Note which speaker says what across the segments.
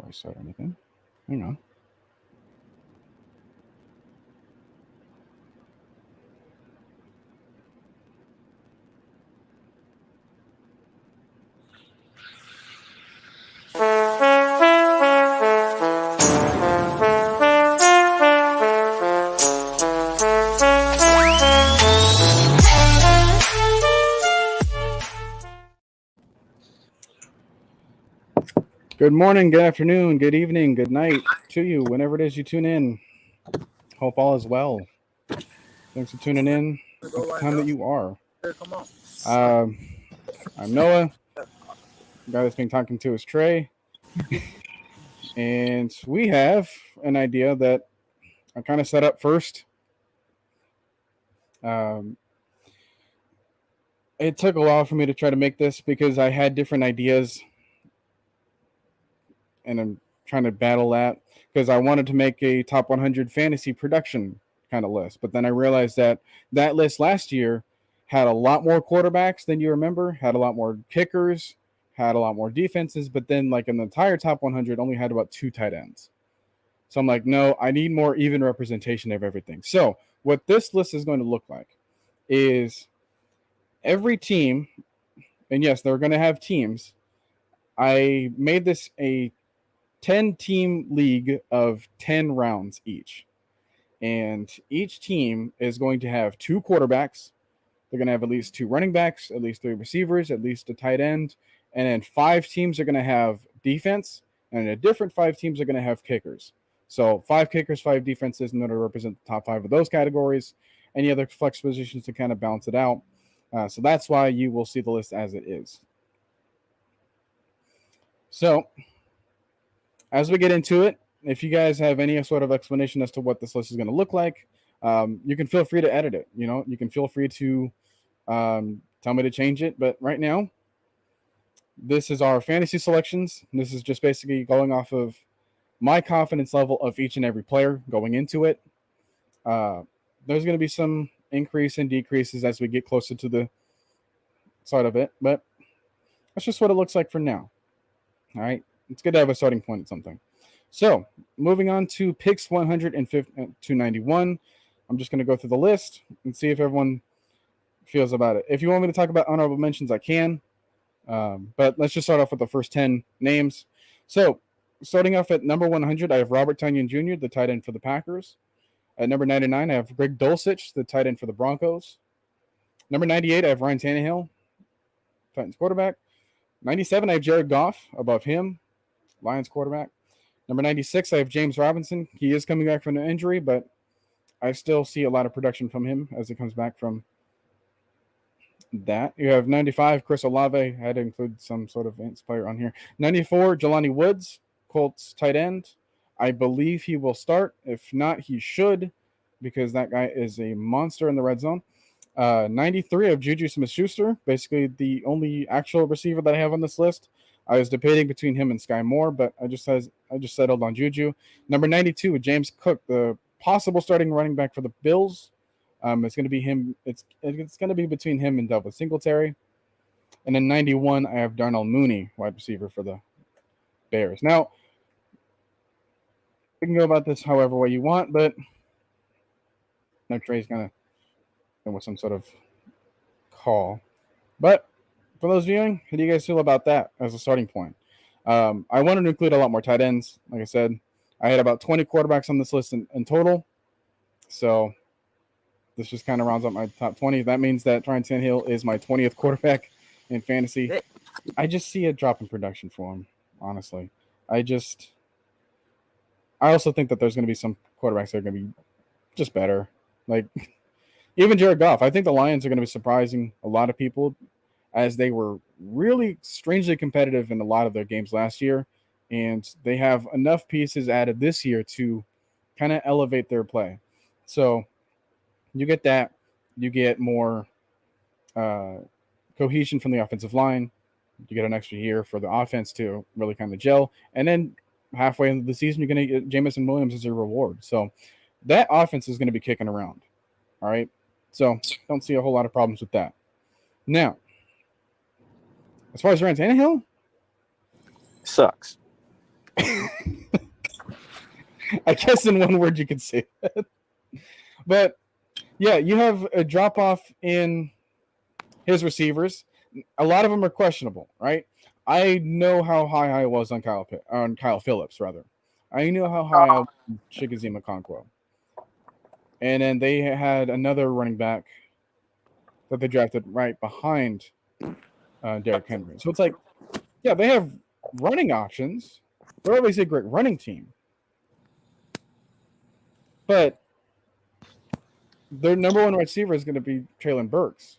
Speaker 1: I start anything. Hang on. Good morning, good afternoon, good evening, good night to you, whenever it is you tune in. Hope all is well. Thanks for tuning in at the time that you are. I'm Noah. The guy that's been talking to is Trey. And we have an idea that I kind of set up first. It took a while for me to try to make this because I had different ideas. And I'm trying to battle that because I wanted to make a top 100 fantasy production kind of list. But then I realized that list last year had a lot more quarterbacks than you remember, had a lot more kickers, had a lot more defenses. But then like in the entire top 100 only had about 2 tight ends. So I'm like, no, I need more even representation of everything. So what this list is going to look like is every team, and yes, they're going to have teams. I made this a 10-team league of 10 rounds each. And each team is going to have 2 quarterbacks. They're going to have at least 2 running backs, at least 3 receivers, at least a tight end. And then 5 teams are going to have defense. And a different 5 teams are going to have kickers. So 5 kickers, 5 defenses in order to represent the top 5 of those categories. Any other flex positions to kind of balance it out. So that's why you will see the list as it is. So as we get into it, if you guys have any sort of explanation as to what this list is going to look like, you can feel free to edit it. You can feel free to tell me to change it. But right now, this is our fantasy selections. This is just basically going off of my confidence level of each and every player going into it. There's going to be some increase and decreases as we get closer to the start of it. But that's just what it looks like for now. All right. It's good to have a starting point at something. So, moving on to picks 191. I'm just going to go through the list and see if everyone feels about it. If you want me to talk about honorable mentions, I can. But let's just start off with the first 10 names. So, starting off at number 100, I have Robert Tanyan Jr., the tight end for the Packers. At number 99, I have Greg Dolcich, the tight end for the Broncos. Number 98, I have Ryan Tannehill, Titans quarterback. 97, I have Jared Goff above him, Lions quarterback. Number 96, I have James Robinson. He is coming back from an injury, but I still see a lot of production from him as it comes back from that. You have 95, Chris Olave. I had to include some sort of Vince player on here. 94, Jelani Woods, Colts tight end. I believe he will start. If not, he should, because that guy is a monster in the red zone. 93 of Juju Smith-Schuster, basically the only actual receiver that I have on this list. I was debating between him and Sky Moore, but I just settled on Juju. Number 92, James Cook, the possible starting running back for the Bills. It's going to be him. It's going to be between him and Devin Singletary. And then 91, I have Darnell Mooney, wide receiver for the Bears. Now, you can go about this however way you want, but no, Trey's going to go with some sort of call. But for those viewing, how do you guys feel about that as a starting point? I wanted to include a lot more tight ends. Like I said, I had about 20 quarterbacks on this list in total. So this just kind of rounds up my top 20. That means that Ryan Tannehill is my 20th quarterback in fantasy. I just see a drop in production for him, honestly. I also think that there's going to be some quarterbacks that are going to be just better. Like, even Jared Goff. I think the Lions are going to be surprising a lot of people as they were really strangely competitive in a lot of their games last year. And they have enough pieces added this year to kind of elevate their play. So you get that. You get more cohesion from the offensive line. You get an extra year for the offense to really kind of gel. And then halfway into the season, you're going to get Jameson Williams as a reward. So that offense is going to be kicking around. All right. So don't see a whole lot of problems with that. Now, as far as Ryan Tannehill,
Speaker 2: sucks.
Speaker 1: I guess in one word you could say that. But yeah, you have a drop off in his receivers. A lot of them are questionable, right? I know how high I was on Kyle Phillips, rather. I knew how high I was on Chigoziem Okonkwo. And then they had another running back that they drafted right behind Derrick Henry. So it's like, yeah, they have running options. They're obviously a great running team. But their number one receiver is going to be Treylon Burks,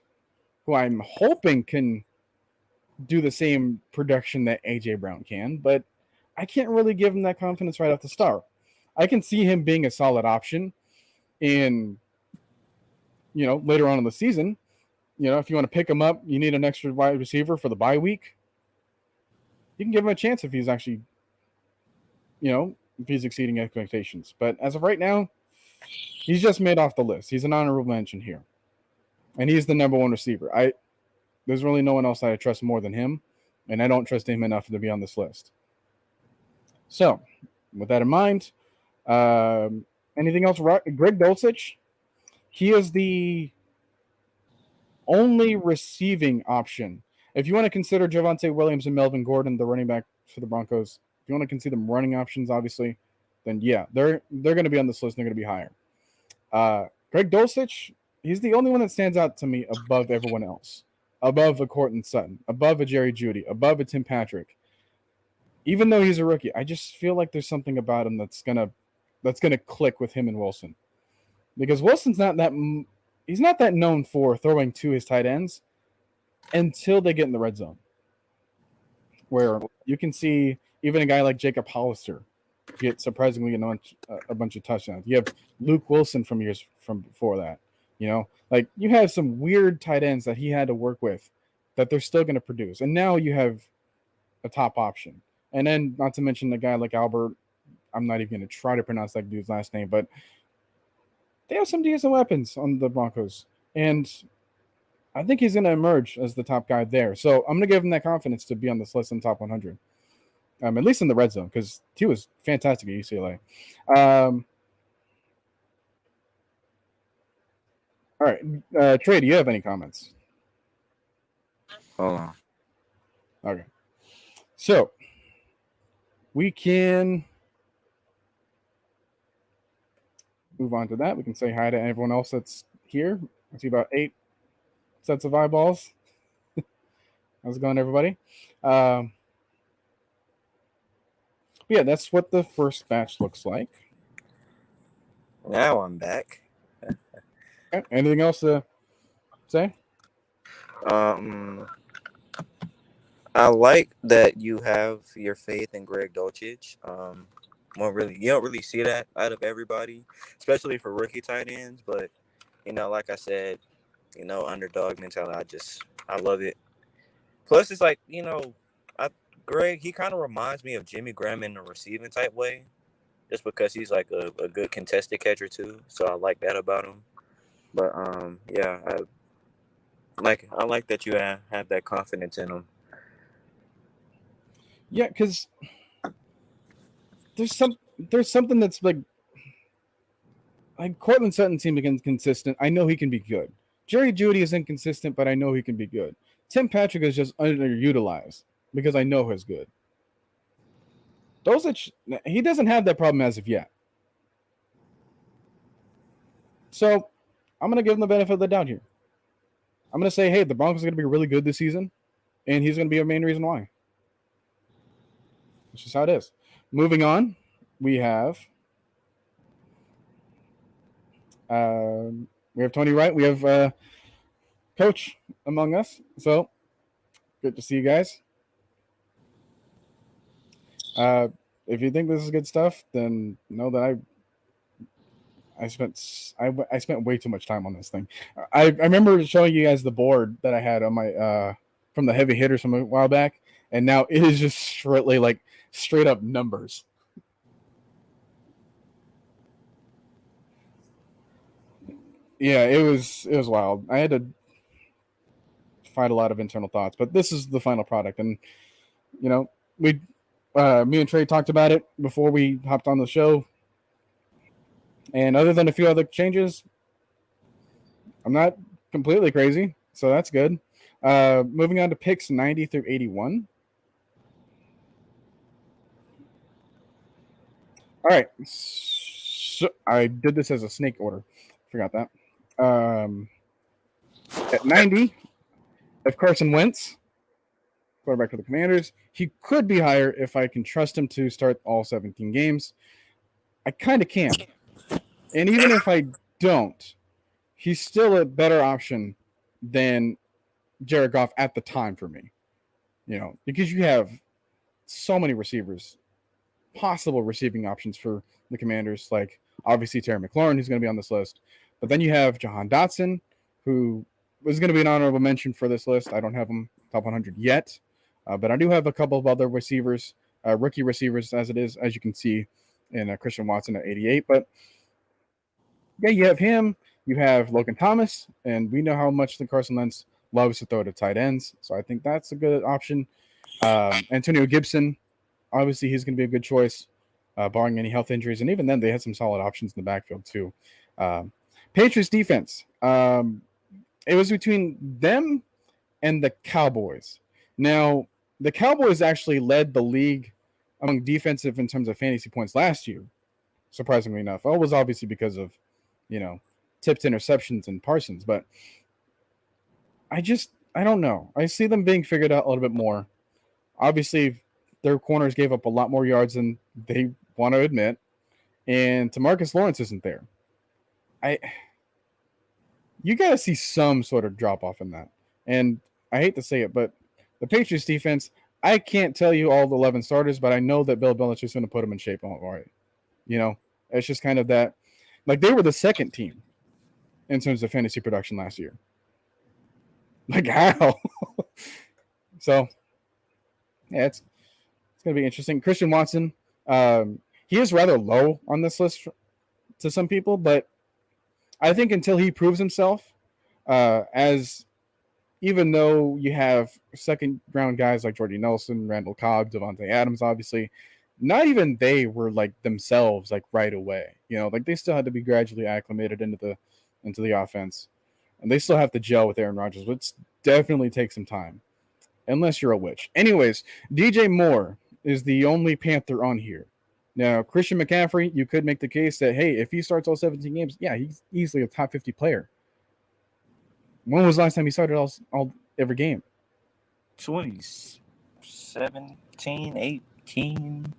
Speaker 1: who I'm hoping can do the same production that A.J. Brown can, but I can't really give him that confidence right off the start. I can see him being a solid option in, later on in the season. If you want to pick him up, you need an extra wide receiver for the bye week. You can give him a chance if he's actually, if he's exceeding expectations. But as of right now, he's just made off the list. He's an honorable mention here. And he's the number one receiver. There's really no one else that I trust more than him, and I don't trust him enough to be on this list. So, with that in mind, anything else? Greg Dolcich, he is the only receiving option. If you want to consider Javonte Williams and Melvin Gordon, the running back for the Broncos, if you want to consider them running options, obviously, then yeah, they're going to be on this list. They're going to be higher. Greg Dolcich, he's the only one that stands out to me above everyone else. Above a Courtland Sutton, above a Jerry Jeudy, above a Tim Patrick. Even though he's a rookie, I just feel like there's something about him that's gonna click with him and Wilson, because Wilson's not that known for throwing to his tight ends until they get in the red zone, where you can see even a guy like Jacob Hollister get surprisingly a bunch of touchdowns. You have Luke Wilson from years from before that. Like you have some weird tight ends that he had to work with that they're still going to produce. And now you have a top option. And then not to mention the guy like Albert, I'm not even going to try to pronounce that dude's last name, but they have some decent weapons on the Broncos. And I think he's going to emerge as the top guy there. So I'm going to give him that confidence to be on this list in the top 100. At least in the red zone, because he was fantastic at UCLA. All right. Trey, do you have any comments?
Speaker 2: Hold on.
Speaker 1: Okay. So, we can move on to that. We can say hi to everyone else that's here. I see about 8 sets of eyeballs. How's it going, everybody? Yeah, that's what the first batch looks like.
Speaker 2: Now I'm back.
Speaker 1: Okay. Anything else to say?
Speaker 2: I like that you have your faith in Greg Dolcich. You don't really see that out of everybody, especially for rookie tight ends. But like I said, underdog mentality. I love it. Plus, it's like Greg. He kind of reminds me of Jimmy Graham in a receiving type way, just because he's like a good contested catcher too. So I like that about him. But yeah, I like that you have that confidence in him.
Speaker 1: Yeah, because there's something that's like Courtland Sutton seemed inconsistent. I know he can be good. Jerry Jeudy is inconsistent, but I know he can be good. Tim Patrick is just underutilized because I know he's good. Dolcich, he doesn't have that problem as of yet. So I'm going to give him the benefit of the doubt here. I'm going to say, hey, the Broncos are going to be really good this season, and he's going to be a main reason why. That's just how it is. Moving on, we have Tony Wright. We have Coach among us. So good to see you guys. If you think this is good stuff, then know that I spent way too much time on this thing. I remember showing you guys the board that I had on my from the heavy hitters from a while back, and now it is just straight up numbers. Yeah, it was wild. I had to fight a lot of internal thoughts, but this is the final product, and me and Trey talked about it before we hopped on the show. And other than a few other changes, I'm not completely crazy, so that's good. Moving on to picks 90 through 81. All right. So I did this as a snake order. Forgot that. At 90, if Carson Wentz, quarterback for the Commanders, he could be higher if I can trust him to start all 17 games. I kind of can. And even if I don't, he's still a better option than Jared Goff at the time for me. Because you have so many receivers, possible receiving options for the Commanders, like obviously Terry McLaurin, who's going to be on this list. But then you have Jahan Dotson, who was going to be an honorable mention for this list. I don't have him top 100 yet, but I do have a couple of other receivers, rookie receivers, as you can see in Christian Watson at 88. But yeah, you have him. You have Logan Thomas, and we know how much the Carson Wentz loves to throw to tight ends. So I think that's a good option. Antonio Gibson, obviously he's going to be a good choice, barring any health injuries. And even then, they had some solid options in the backfield too. Patriots defense. It was between them and the Cowboys. Now, the Cowboys actually led the league among defensive in terms of fantasy points last year, surprisingly enough. It was obviously because of, tipped interceptions and Parsons. But I don't know. I see them being figured out a little bit more. Obviously, their corners gave up a lot more yards than they want to admit. And DeMarcus Lawrence isn't there. You got to see some sort of drop-off in that. And I hate to say it, but the Patriots defense, I can't tell you all the 11 starters, but I know that Bill Belichick is going to put them in shape all right. It's just kind of that. Like, they were the second team in terms of fantasy production last year. Like, how? So, yeah, it's going to be interesting. Christian Watson, he is rather low on this list to some people, but I think until he proves himself, even though you have second round guys like Jordy Nelson, Randall Cobb, Devontae Adams, obviously, not even they were like themselves like right away. Like they still had to be gradually acclimated into the offense, and they still have to gel with Aaron Rodgers, which definitely takes some time, unless you're a witch. Anyways, DJ Moore is the only Panther on here. Now, Christian McCaffrey, you could make the case that, hey, if he starts all 17 games, yeah, he's easily a top 50 player. When was the last time he started every game?
Speaker 2: 2017, 18.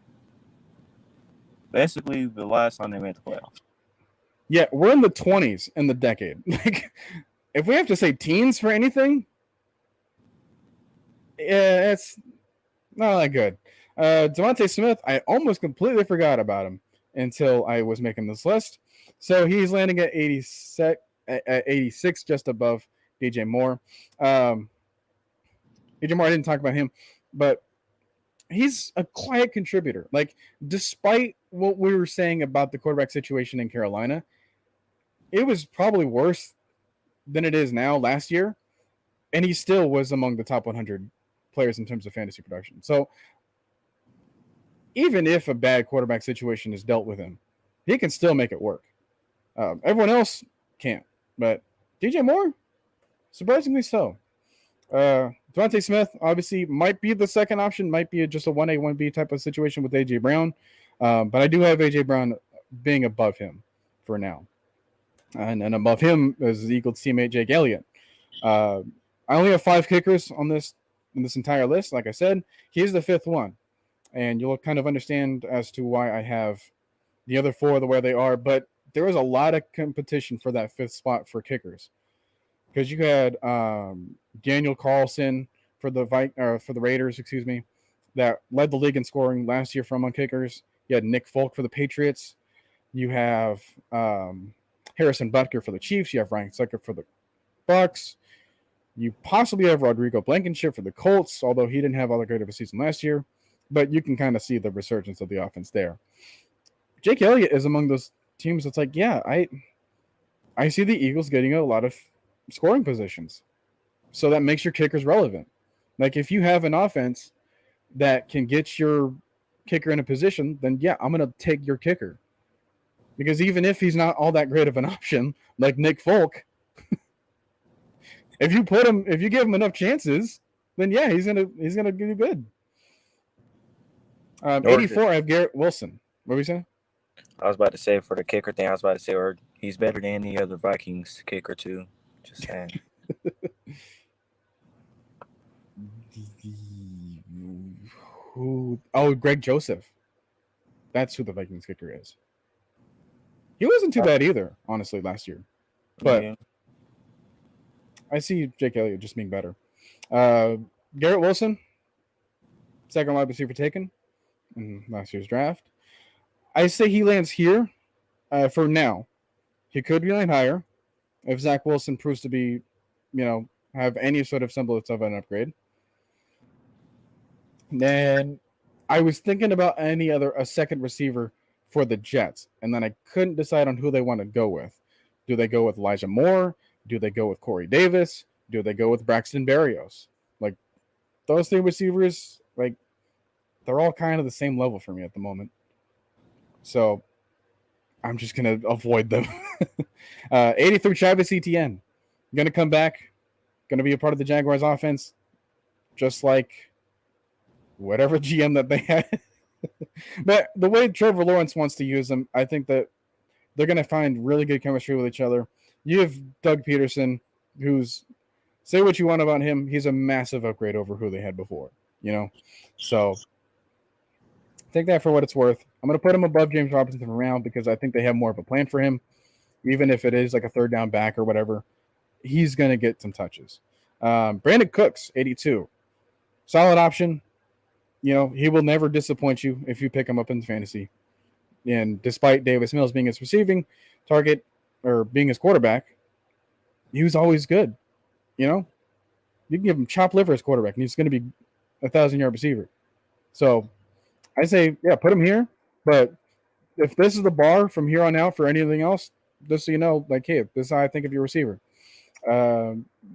Speaker 2: Basically, the last time they made the playoffs.
Speaker 1: Yeah, we're in the 20s in the decade. Like, if we have to say teens for anything, yeah, it's not that good. Davonte Smith, I almost completely forgot about him until I was making this list. So he's landing at 86, just above DJ Moore. DJ Moore, I didn't talk about him, but he's a quiet contributor. Like, despite what we were saying about the quarterback situation in Carolina, it was probably worse than it is now last year, and he still was among the top 100 players in terms of fantasy production. So even if a bad quarterback situation is dealt with him, he can still make it work. Everyone else can't, but DJ Moore, surprisingly so. Davonte Smith obviously might be the second option, might be just a 1A, 1B type of situation with A.J. Brown, but I do have A.J. Brown being above him for now. And above him is the Eagles teammate Jake Elliott. I only have 5 kickers on this entire list. Like I said, he's the 5th one. And you'll kind of understand as to why I have the other 4 the way they are. But there was a lot of competition for that 5th spot for kickers, because you had Daniel Carlson for the Raiders, that led the league in scoring last year from on kickers. You had Nick Folk for the Patriots. You have Harrison Butker for the Chiefs. You have Ryan Sucker for the Bucks. You possibly have Rodrigo Blankenship for the Colts, although he didn't have all that great of a season last year. But you can kind of see the resurgence of the offense there. Jake Elliott is among those teams that's like, yeah, I see the Eagles getting a lot of scoring positions. So that makes your kickers relevant. Like, if you have an offense that can get your kicker in a position, then yeah, I'm going to take your kicker. Because even if he's not all that great of an option, like Nick Folk, if you give him enough chances, then yeah, he's gonna do good. 84, I have Garrett Wilson. What were we saying?
Speaker 2: I was about to say for the kicker thing, or he's better than any other Vikings kicker too. Just saying.
Speaker 1: Greg Joseph. That's who the Vikings kicker is. He wasn't too bad either, honestly, last year. But yeah. I see Jake Elliott just being better. Garrett Wilson, second wide receiver taken in last year's draft. I say he lands here for now. He could be land higher if Zach Wilson proves to be, have any sort of semblance of an upgrade. Then I was thinking about a second receiver for the Jets, and then I couldn't decide on who they want to go with. Do they go with Elijah Moore? Do they go with Corey Davis? Do they go with Braxton Berrios? Like, those three receivers, like, they're all kind of the same level for me at the moment. So I'm just going to avoid them. 83, Travis Etienne. Going to come back. Going to be a part of the Jaguars offense, just like whatever GM that they had. But the way Trevor Lawrence wants to use them, I think that they're going to find really good chemistry with each other. You have Doug Peterson, who's, say what you want about him, he's a massive upgrade over who they had before, So take that for what it's worth. I'm going to put him above James Robinson for round because I think they have more of a plan for him. Even if it is like a third down back or whatever, he's going to get some touches. Brandon Cooks, 82. Solid option. He will never disappoint you if you pick him up in fantasy. And despite Davis Mills being his receiving target or being his quarterback, he was always good. You can give him chopped liver as quarterback, and he's going to be a 1,000-yard receiver. So I say, yeah, put him here. But if this is the bar from here on out for anything else, just so you know, like, hey, this is how I think of your receiver.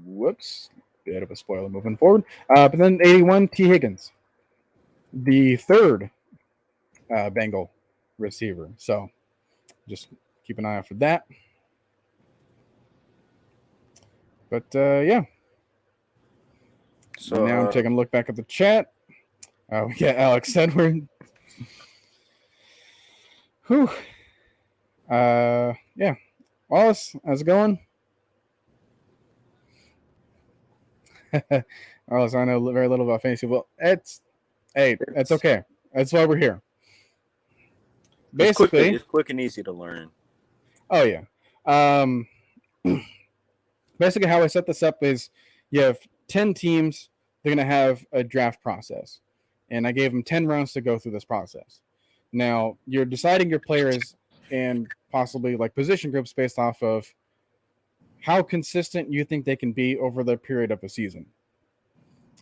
Speaker 1: Whoops. Bit of a spoiler moving forward. But then 81, T. Higgins, the third Bengal receiver. So just keep an eye out for that. But, yeah. So now I'm taking a look back at the chat. We got Alex Edward. Whew. Yeah. Wallace, how's it going? Wallace, I know very little about fantasy. Well, it's okay. That's why we're here. Basically,
Speaker 2: it's quick and easy to learn.
Speaker 1: Oh, yeah. Basically, how I set this up is you have 10 teams. They're going to have a draft process. And I gave them 10 rounds to go through this process. Now, you're deciding your players and possibly like position groups based off of how consistent you think they can be over the period of a season.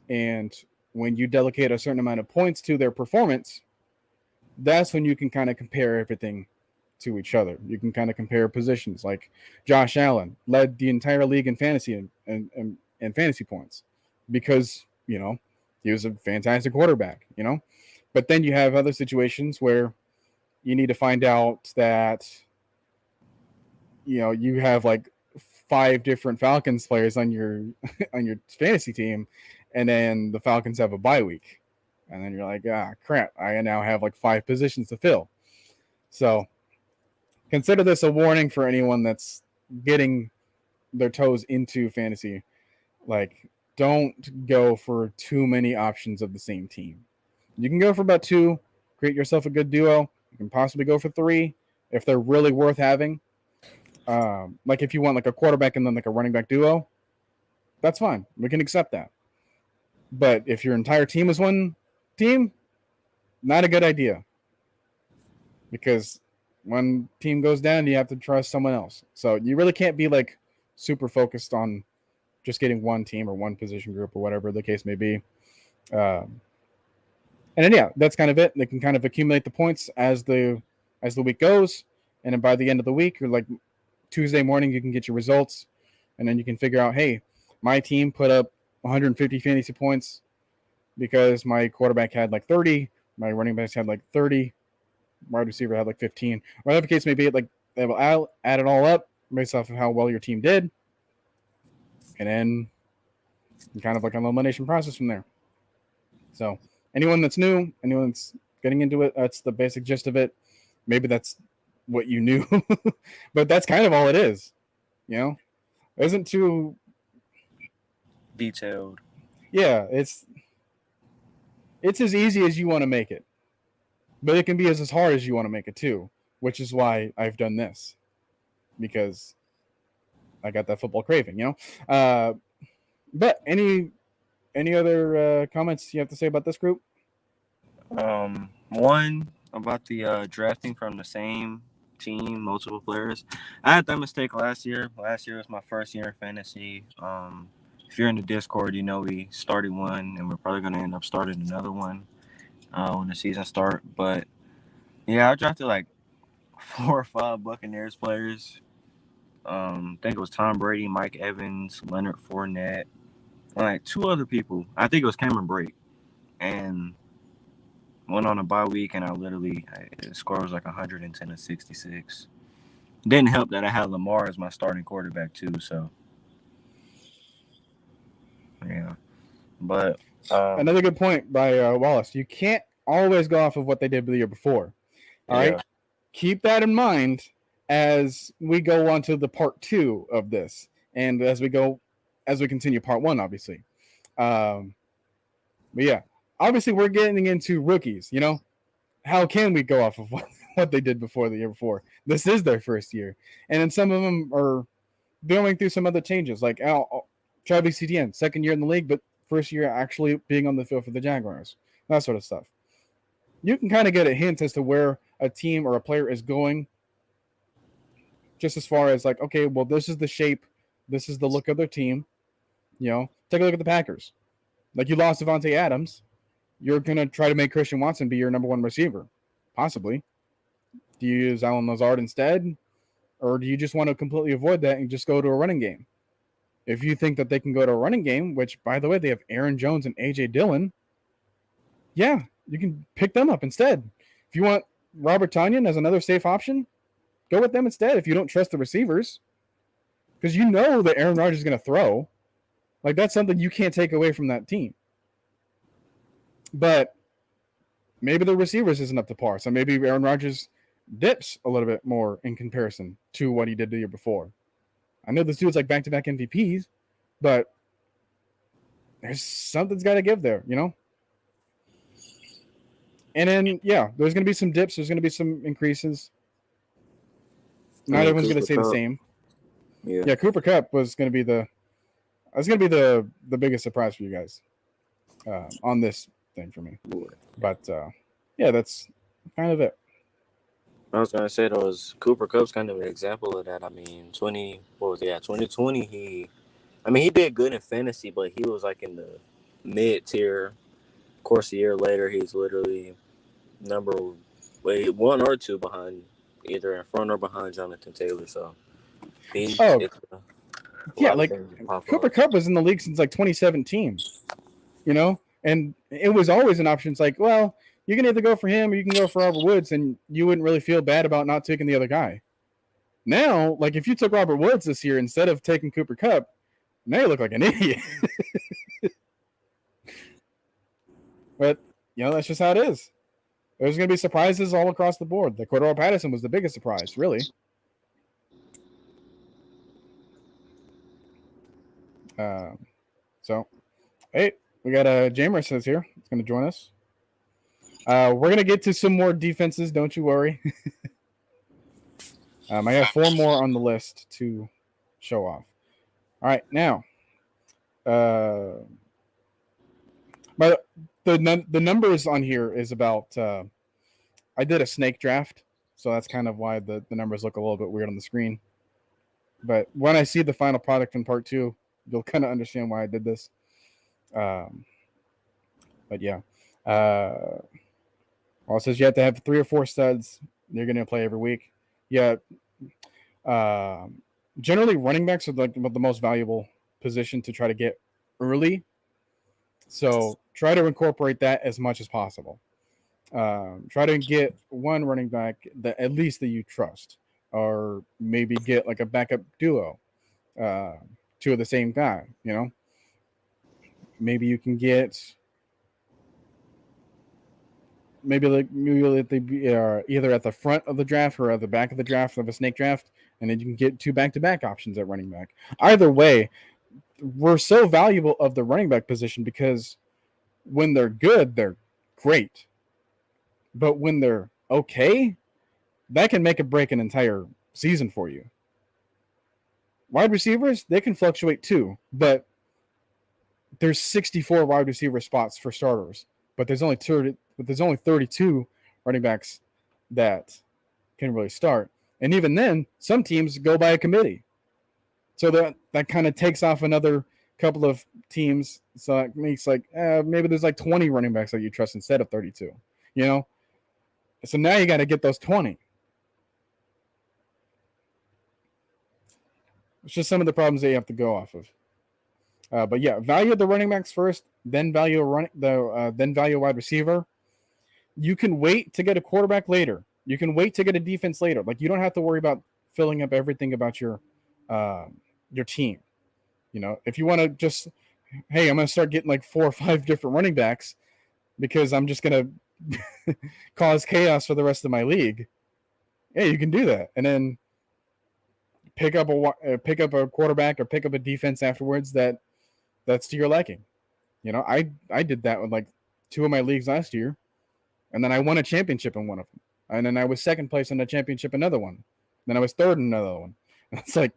Speaker 1: And when you delegate a certain amount of points to their performance, that's when you can kind of compare everything to each other. You can kind of compare positions. Like Josh Allen led the entire league in fantasy and fantasy points because, he was a fantastic quarterback, But then you have other situations where you need to find out that, you have like 5 different Falcons players on your fantasy team, and then the Falcons have a bye week. And then you're like, crap, I now have like 5 positions to fill. So consider this a warning for anyone that's getting their toes into fantasy. Like, don't go for too many options of the same team. You can go for about 2, create yourself a good duo. You can possibly go for 3 if they're really worth having. Like if you want like a quarterback and then like a running back duo, that's fine. We can accept that. But if your entire team is one team, not a good idea. Because when team goes down, you have to trust someone else. So you really can't be like super focused on just getting one team or one position group or whatever the case may be. And then, yeah, that's kind of it. They can kind of accumulate the points as the week goes. And then by the end of the week, or like Tuesday morning, you can get your results. And then you can figure out, hey, my team put up 150 fantasy points because my quarterback had like 30. My running backs had like 30. wide receiver had like 15. Whatever the case may be, like they will add it all up based off of how well your team did, and then kind of like an elimination process from there. So anyone that's new, anyone that's getting into it, that's the basic gist of it. Maybe that's what you knew, but that's kind of all it is. It isn't too
Speaker 2: detailed.
Speaker 1: Yeah, it's as easy as you want to make it, but it can be as hard as you want to make it too, which is why I've done this, because I got that football craving, But any other comments you have to say about this group?
Speaker 2: One about the drafting from the same team, multiple players. I had that mistake last year. Last year was my first year in fantasy. If you're in the Discord, we started one, and we're probably going to end up starting another one when the season starts. But, yeah, I drafted like 4 or 5 Buccaneers players. I think it was Tom Brady, Mike Evans, Leonard Fournette, and like 2 other people. I think it was Cameron Brate. And went on a bye week, and the score was like 110 to 66. Didn't help that I had Lamar as my starting quarterback too, so yeah. But
Speaker 1: another good point by Wallace. You can't always go off of what they did the year before. All right, keep that in mind as we go on to the part 2 of this, and as we continue part 1, obviously. But yeah, obviously we're getting into rookies. How can we go off of what they did before the year before? This is their first year, and then some of them are going through some other changes, like Travis Etienne, second year in the league, but first year actually being on the field for the Jaguars, that sort of stuff. You can kind of get a hint as to where a team or a player is going, just as far as like, okay, well, this is the shape, this is the look of their team. Take a look at the Packers. Like, you lost Davante Adams, you're going to try to make Christian Watson be your number 1 receiver, possibly. Do you use Allen Lazard instead, or do you just want to completely avoid that and just go to a running game? If you think that they can go to a running game, which, by the way, they have Aaron Jones and A.J. Dillon, yeah, you can pick them up instead. If you want Robert Tanyan as another safe option, go with them instead if you don't trust the receivers, because that Aaron Rodgers is going to throw. Like, that's something you can't take away from that team. But maybe the receivers isn't up to par, so maybe Aaron Rodgers dips a little bit more in comparison to what he did the year before. I know this dude's like back-to-back MVPs, but there's something's got to give there, And then, yeah, there's going to be some dips. There's going to be some increases. Not everyone's going to stay the same. Yeah, Cooper Kupp was going to be the biggest surprise for you guys on this thing for me. But, yeah, that's kind of it.
Speaker 2: I was going to say, Cooper Kupp's kind of an example of that. I mean, 2020, he did good in fantasy, but he was like in the mid-tier. Of course, a year later, he's literally number 1 or 2 behind, either in front or behind Jonathan Taylor. So,
Speaker 1: Cooper Kupp was in the league since like 2017, and it was always an option. It's like, well, you can either go for him or you can go for Robert Woods, and you wouldn't really feel bad about not taking the other guy. Now, like, if you took Robert Woods this year instead of taking Cooper Kupp, now you look like an idiot. But, that's just how it is. There's going to be surprises all across the board. The Cordero Patterson was the biggest surprise, really. So, hey, we got Jamer says here. He's going to join us. We're going to get to some more defenses. Don't you worry. I have 4 more on the list to show off. All right, now. But the numbers on here is about I did a snake draft, so that's kind of why the numbers look a little bit weird on the screen. But when I see the final product in part 2, you'll kind of understand why I did this. But yeah. Well, it says you have to have 3 or 4 studs. You're going to play every week. Yeah. Generally, running backs are like the most valuable position to try to get early. So try to incorporate that as much as possible. Try to get one running back that at least that you trust, or maybe get like a backup duo, uh, two of the same guy. You know, maybe you can get maybe they be either at the front of the draft or at the back of the draft of a snake draft, and then you can get two back-to-back options at running back. Either way, we're so valuable of the running back position because when they're good, they're great. But when they're okay, that can make or break an entire season for you. Wide receivers, they can fluctuate too, but there's 64 wide receiver spots for starters, but there's only 32 running backs that can really start. And even then, some teams go by a committee. So that kind of takes off another couple of teams. So it makes like maybe there's like 20 running backs that you trust instead of 32, you know? So now you got to get those 20. It's just some of the problems that you have to go off of. But yeah, value the running backs first, then value a wide receiver. You can wait to get a quarterback later. You can wait to get a defense later. Like you don't have to worry about filling up everything about your team. You know, if you want to just, hey, I'm going to start getting like 4 or 5 different running backs because I'm just going to cause chaos for the rest of my league. Yeah, you can do that, and then pick up a quarterback or pick up a defense afterwards that's to your liking. You know, I did that with like 2 of my leagues last year, and then I won a championship in one of them, and then I was second place in the championship in another one, then I was third in another one. It's like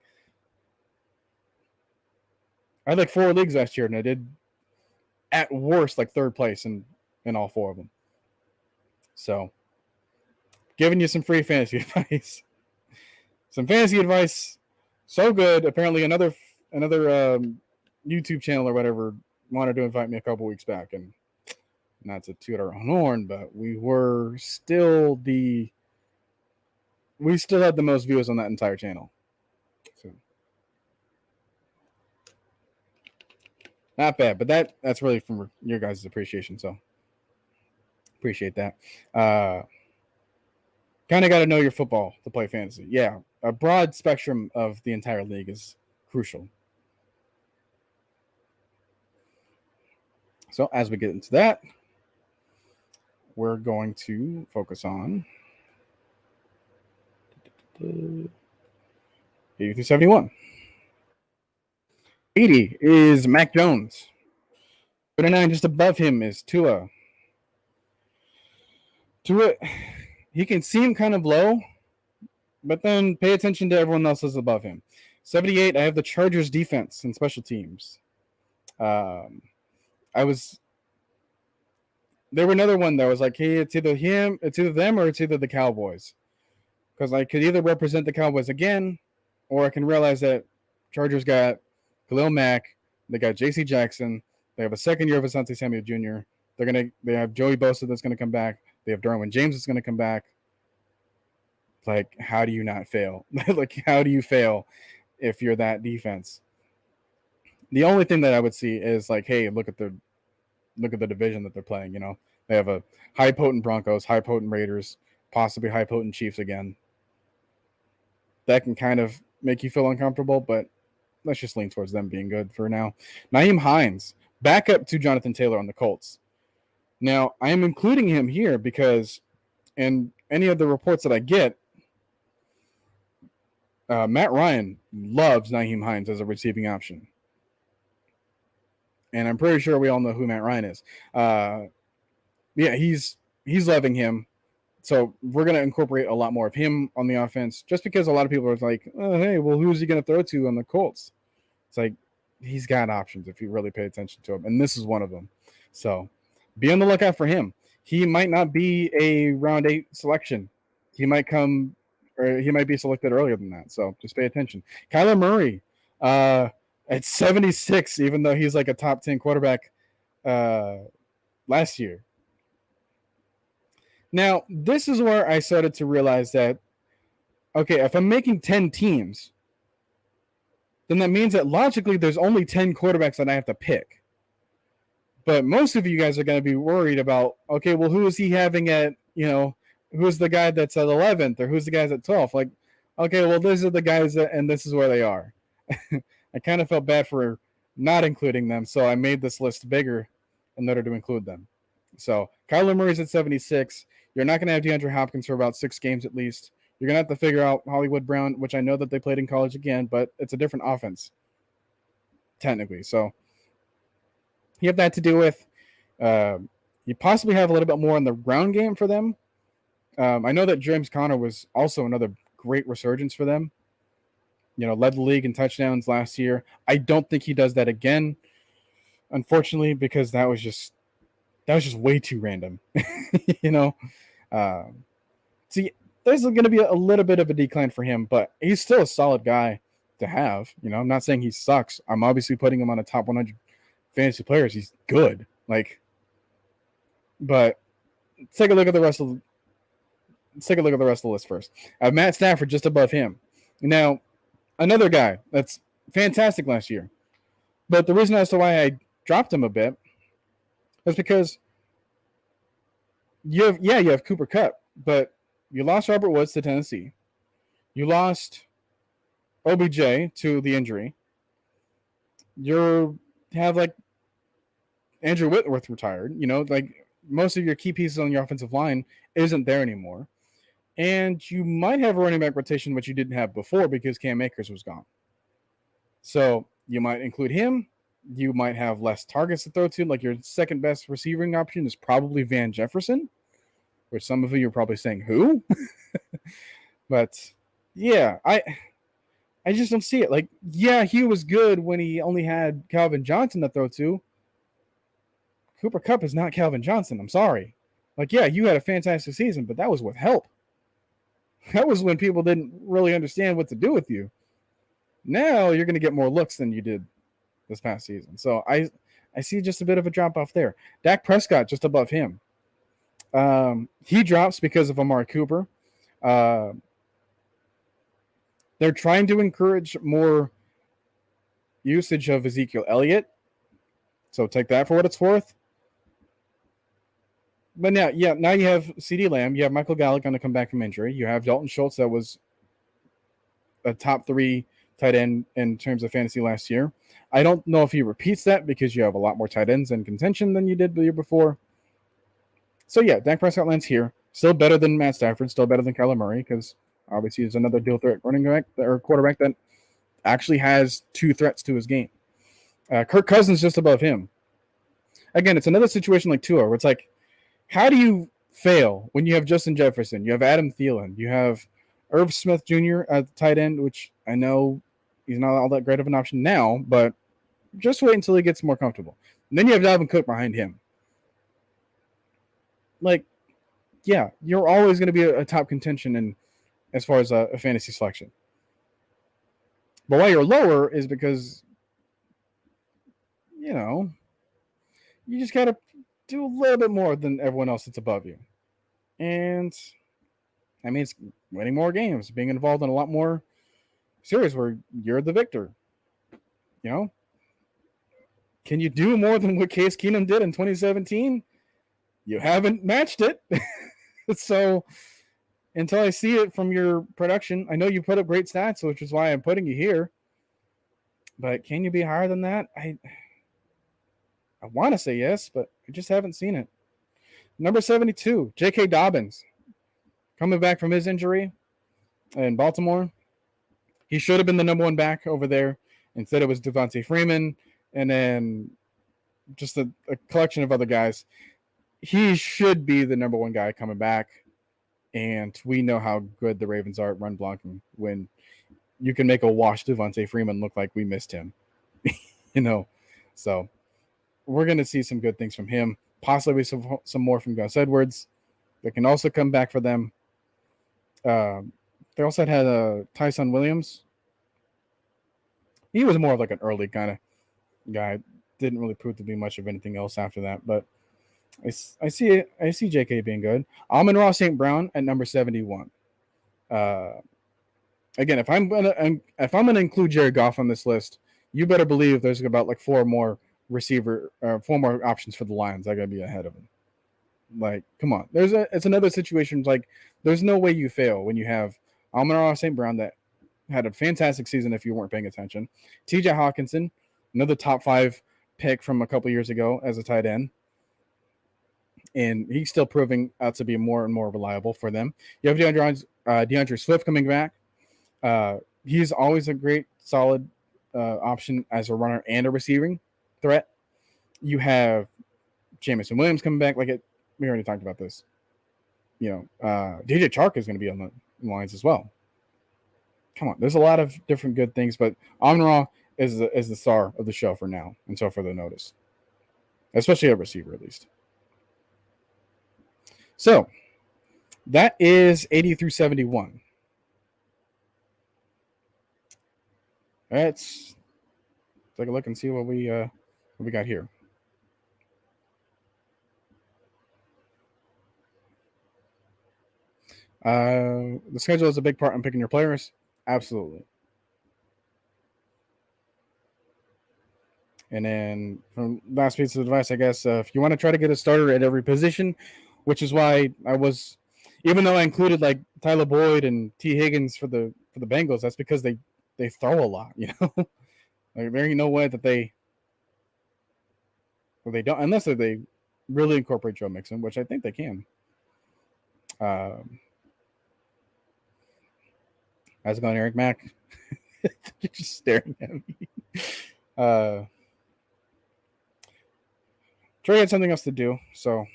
Speaker 1: I had like 4 leagues last year, and I did at worst like third place in all 4 of them. So, giving you some free fantasy advice. Some fantasy advice, so good. Apparently, another YouTube channel or whatever wanted to invite me a couple weeks back, and not to toot our own horn, but we still had the most views on that entire channel. So not bad, but that's really from your guys' appreciation. So appreciate that. Kind of got to know your football to play fantasy. Yeah, a broad spectrum of the entire league is crucial. So as we get into that, we're going to focus on 80 through 71. 80 is Mac Jones. 39 just above him is Tua. He can seem kind of low, but then pay attention to everyone else that's above him. 78, I have the Chargers defense and special teams. There was another one that was like, hey, it's either them, or it's either the Cowboys. Because I could either represent the Cowboys again, or I can realize that Chargers got Khalil Mack, they got J.C. Jackson, they have a second year of Dante Smith Jr. They have Joey Bosa that's going to come back. They have Derwin James that's going to come back. Like, how do you not fail? Like, how do you fail if you're that defense? The only thing that I would see is like, hey, look at the division that they're playing. You know, they have a high potent Broncos, high potent Raiders, possibly high potent Chiefs again. That can kind of make you feel uncomfortable, but let's just lean towards them being good for now. Nyheim Hines, backup to Jonathan Taylor on the Colts. Now, I am including him here because in any of the reports that I get, Matt Ryan loves Nyheim Hines as a receiving option. And I'm pretty sure we all know who Matt Ryan is. Yeah, he's loving him. So we're going to incorporate a lot more of him on the offense just because a lot of people are like, oh, hey, well, who's he going to throw to on the Colts? It's like he's got options if you really pay attention to him. And this is one of them. So be on the lookout for him. He might not be a round 8 selection. He might be selected earlier than that. So just pay attention. Kyler Murray at 76, even though he's like a top 10 quarterback last year. Now, this is where I started to realize that, okay, if I'm making 10 teams, then that means that logically there's only 10 quarterbacks that I have to pick. But most of you guys are going to be worried about, okay, well, who is he having at, who's the guy that's at 11th or who's the guys at 12th? Like, okay, well, these are the guys that, and this is where they are. I kind of felt bad for not including them, so I made this list bigger in order to include them. So Kyler Murray's at 76. You're not going to have DeAndre Hopkins for about 6 games at least. You're going to have to figure out Hollywood Brown, which I know that they played in college again, but it's a different offense, technically. So you have that to do with. You possibly have a little bit more in the ground game for them. I know that James Conner was also another great resurgence for them. Led the league in touchdowns last year. I don't think he does that again, unfortunately, because that was just way too random. See, there's going to be a little bit of a decline for him, but he's still a solid guy to have. I'm not saying he sucks. I'm obviously putting him on the top 100 fantasy players. He's good. But let's take a look at the rest of the list first. I have Matt Stafford just above him. Now, another guy that's fantastic last year. But the reason as to why I dropped him a bit is because you have Cooper Kupp, but you lost Robert Woods to Tennessee. You lost OBJ to the injury. You have Andrew Whitworth retired. Most of your key pieces on your offensive line isn't there anymore. And you might have a running back rotation, which you didn't have before because Cam Akers was gone. So you might include him. You might have less targets to throw to. Your second best receiving option is probably Van Jefferson, which some of you are probably saying, who? But yeah, I just don't see it. He was good when he only had Calvin Johnson to throw to. Cooper Kupp is not Calvin Johnson. I'm sorry. You had a fantastic season, but that was with help. That was when people didn't really understand what to do with you. Now you're going to get more looks than you did this past season. So I see just a bit of a drop off there. Dak Prescott just above him. He drops because of Amari Cooper. They're trying to encourage more usage of Ezekiel Elliott. So take that for what it's worth. But now you have CeeDee Lamb. You have Michael Gallup going to come back from injury. You have Dalton Schultz that was a top 3 tight end in terms of fantasy last year. I don't know if he repeats that because you have a lot more tight ends in contention than you did the year before. So yeah, Dak Prescott lands here. Still better than Matt Stafford. Still better than Kyler Murray because obviously he's another dual threat running back or quarterback that actually has 2 threats to his game. Kirk Cousins just above him. Again, it's another situation like Tua where it's how do you fail when you have Justin Jefferson, you have Adam Thielen, you have Irv Smith Jr. at the tight end, which I know he's not all that great of an option now, but just wait until he gets more comfortable. And then you have Dalvin Cook behind him. You're always going to be a top contention in as far as a fantasy selection. But why you're lower is because, you just got to do a little bit more than everyone else that's above you. And it's winning more games, being involved in a lot more series where you're the victor. Can you do more than what Case Keenum did in 2017? You haven't matched it. So until I see it from your production, I know you put up great stats, which is why I'm putting you here. But can you be higher than that? I want to say yes, but I just haven't seen it. Number 72, Jk Dobbins. Coming back from his injury in Baltimore. He should have been the number 1 back over there. Instead, it was Devontae Freeman and then just a collection of other guys. He should be the number 1 guy coming back. And we know how good the Ravens are at run blocking when you can make a washed Devontae Freeman look like we missed him. So we're going to see some good things from him. Possibly some more from Gus Edwards. That can also come back for them. They also had Tyson Williams. He was more of an early kind of guy. Didn't really prove to be much of anything else after that. But I see JK being good. Amon-Ra St. Brown at number 71. Again, if I'm gonna include Jared Goff on this list, you better believe there's about 4 more receiver, 4 more options for the Lions. I got to be ahead of him. Like, come on. It's another situation. Like, there's no way you fail when you have Amon-Ra St. Brown that had a fantastic season if you weren't paying attention. T.J. Hawkinson, another top 5 pick from a couple years ago as a tight end. And he's still proving out to be more and more reliable for them. You have DeAndre Swift coming back. He's always a great, solid option as a runner and a receiving threat. You have Jameson Williams coming back. We already talked about this. DJ Chark is going to be on the lines as well. Come on, there's a lot of different good things, but Amon-Ra is the star of the show for now, and so for the notice, especially a receiver at least. So that is 80 through 71. Let's take a look and see what we got here. The schedule is a big part in picking your players. Absolutely. And then from last piece of advice, I guess, if you want to try to get a starter at every position, which is why even though I included like Tyler Boyd and T. Higgins for the Bengals, that's because they throw a lot, Like, there ain't no way that they don't, unless they really incorporate Joe Mixon, which I think they can. How's it going, Eric Mack? You're just staring at me. Trey had something else to do, so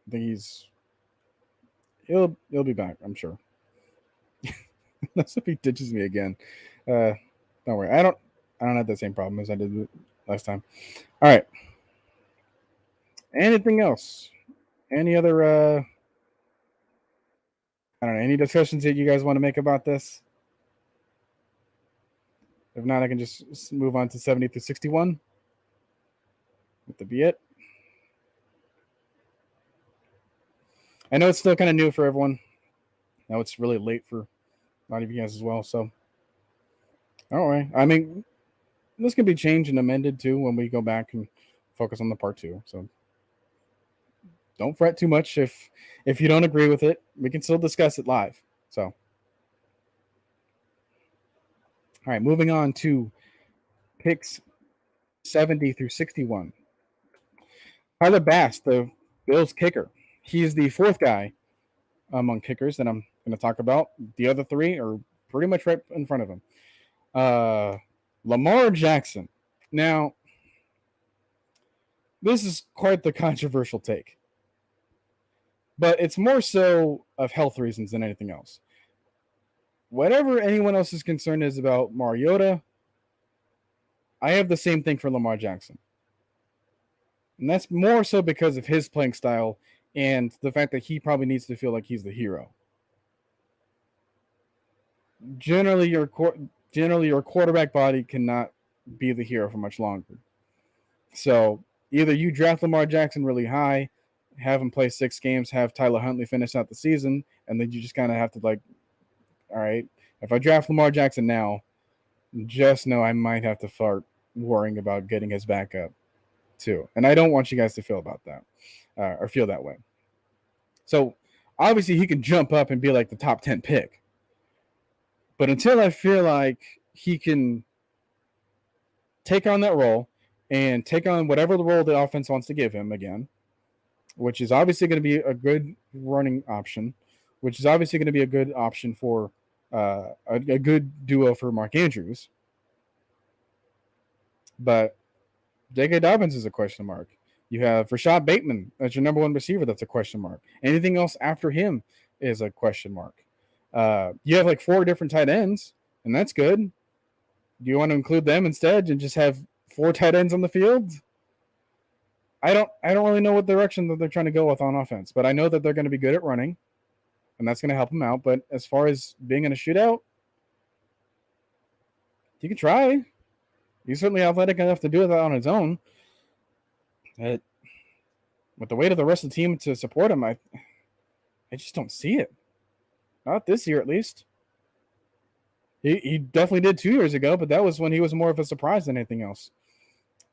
Speaker 1: I think he'll be back, I'm sure. Unless if he ditches me again. Don't worry. I don't have the same problem as I did last time. All right. Anything else? Any other I don't know, any discussions that you guys want to make about this? If not, I can just move on to 70 through 61. With the be it. I know it's still kind of new for everyone. Now it's really late for a lot of you guys as well. So, all right. I mean, this can be changed and amended too when we go back and focus on the part 2. So don't fret too much if you don't agree with it. We can still discuss it live. So, all right. Moving on to picks 70 through 61. Tyler Bass, the Bills kicker. He's the 4th guy among kickers that I'm going to talk about. The other 3 are pretty much right in front of him. Lamar Jackson. Now, this is quite the controversial take. But it's more so of health reasons than anything else. Whatever anyone else's concern is about Mariota, I have the same thing for Lamar Jackson. And that's more so because of his playing style and the fact that he probably needs to feel like he's the hero. Generally, your quarterback body cannot be the hero for much longer. So either you draft Lamar Jackson really high, have him play 6 games, have Tyler Huntley finish out the season, and then you just kind of have to all right, if I draft Lamar Jackson now, just know I might have to start worrying about getting his backup too. And I don't want you guys to feel about that or feel that way. So obviously he can jump up and be like the top 10 pick. But until I feel like he can take on that role and take on whatever the role the offense wants to give him again, which is obviously going to be a good running option, which is obviously going to be a good option for a good duo for Mark Andrews. But Jk Dobbins is a question mark. You have Rashad Bateman as your number 1 receiver. That's a question mark. Anything else after him is a question mark. You have like 4 different tight ends, and that's good. Do you want to include them instead and just have 4 tight ends on the field? I don't really know what direction that they're trying to go with on offense, but I know that they're going to be good at running, and that's going to help them out. But as far as being in a shootout, you can try. He's certainly athletic enough to do that on his own. With the weight of the rest of the team to support him, I just don't see it. Not this year, at least. He definitely did 2 years ago, but that was when he was more of a surprise than anything else.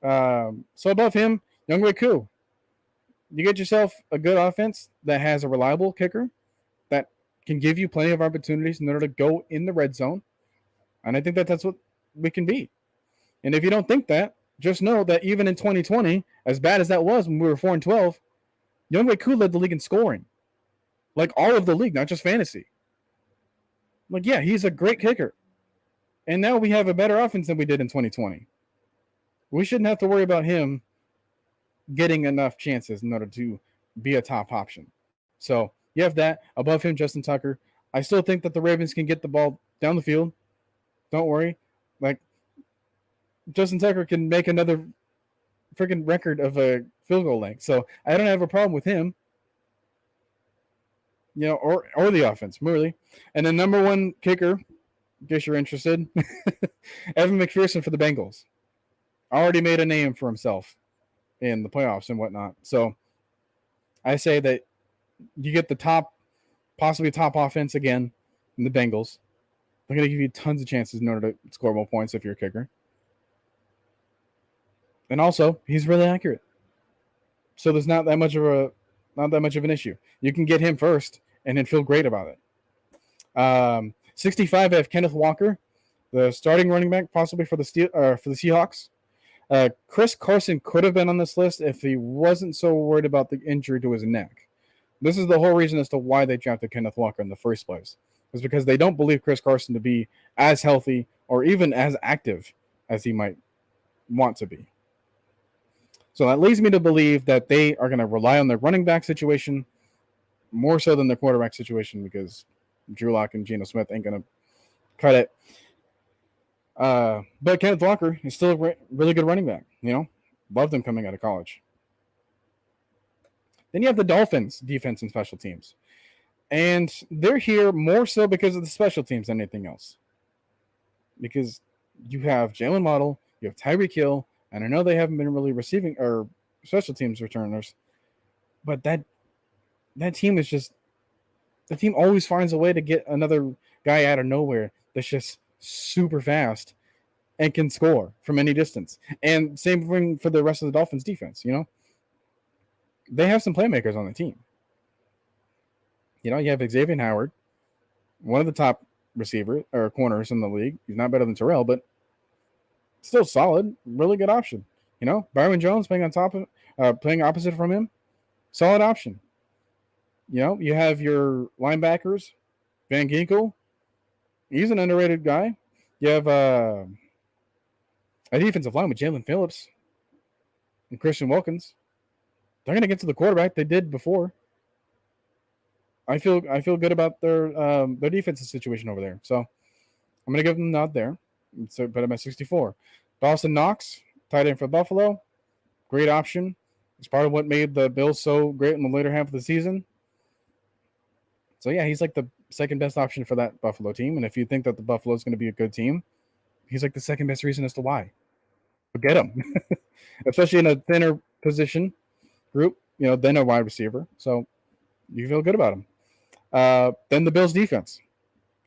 Speaker 1: So above him, Younghoe Koo. You get yourself a good offense that has a reliable kicker that can give you plenty of opportunities in order to go in the red zone. And I think that that's what we can be. And if you don't think that, just know that even in 2020, as bad as that was when we were 4-12, Younghoe Koo led the league in scoring. Like all of the league, not just fantasy. Like, yeah, he's a great kicker. And now we have a better offense than we did in 2020. We shouldn't have to worry about him getting enough chances in order to be a top option. So you have that. Above him, Justin Tucker. I still think that the Ravens can get the ball down the field. Don't worry. Like, Justin Tucker can make another freaking record of a field goal length. So I don't have a problem with him. You know, or the offense, really. And the number one kicker, in case you're interested, Evan McPherson for the Bengals. Already made a name for himself in the playoffs and whatnot. So I say that you get the top, possibly top offense again in the Bengals. They're going to give you tons of chances in order to score more points if you're a kicker. And also, he's really accurate. So there's not that much of an issue. You can get him first and then feel great about it. 65, I have Kenneth Walker, the starting running back, possibly for the Seahawks. Chris Carson could have been on this list if he wasn't so worried about the injury to his neck. This is the whole reason as to why they drafted Kenneth Walker in the first place. It's because they don't believe Chris Carson to be as healthy or even as active as he might want to be. So that leads me to believe that they are going to rely on their running back situation more so than the quarterback situation because Drew Lock and Geno Smith ain't going to cut it. But Kenneth Walker is still a really good running back. You know, loved him coming out of college. Then you have the Dolphins defense and special teams. And they're here more so because of the special teams than anything else. Because you have Jalen Waddle, you have Tyreek Hill, and I know they haven't been really receiving or special teams returners, but that team is just the team always finds a way to get another guy out of nowhere that's just super fast and can score from any distance. And same thing for the rest of the Dolphins defense, you know. They have some playmakers on the team. You know, you have Xavier Howard, one of the top receivers or corners in the league. He's not better than Terrell, but still solid, really good option. You know, Byron Jones playing playing opposite from him, solid option. You know, you have your linebackers, Van Ginkel. He's an underrated guy. You have a defensive line with Jalen Phillips and Christian Wilkins. They're going to get to the quarterback. They did before. I feel good about their defensive situation over there. So I'm going to give them a nod there. So put him at 64. Dawson Knox, tight end for Buffalo. Great option. It's part of what made the Bills so great in the later half of the season. So, yeah, he's like the second best option for that Buffalo team. And if you think that the Buffalo is going to be a good team, he's like the second best reason as to why. But get him. Especially in a thinner position group, you know, then a wide receiver. So you feel good about him. Then the Bills defense.